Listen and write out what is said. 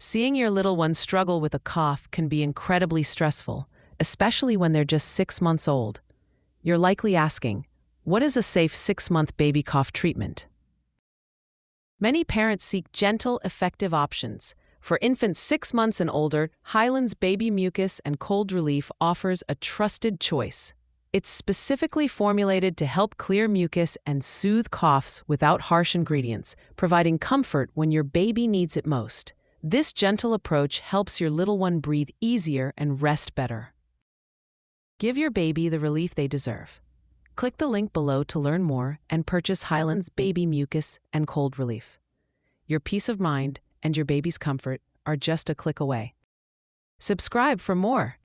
Seeing your little one struggle with a cough can be incredibly stressful, especially when they're just 6 months old. You're likely asking, what is a safe 6-month baby cough treatment? Many parents seek gentle, effective options. For infants 6 months and older, Hylands Baby Mucus and Cold Relief offers a trusted choice. It's specifically formulated to help clear mucus and soothe coughs without harsh ingredients, providing comfort when your baby needs it most. This gentle approach helps your little one breathe easier and rest better. Give your baby the relief they deserve. Click the link below to learn more and purchase Hylands Baby Mucus and Cold Relief. Your peace of mind and your baby's comfort are just a click away. Subscribe for more.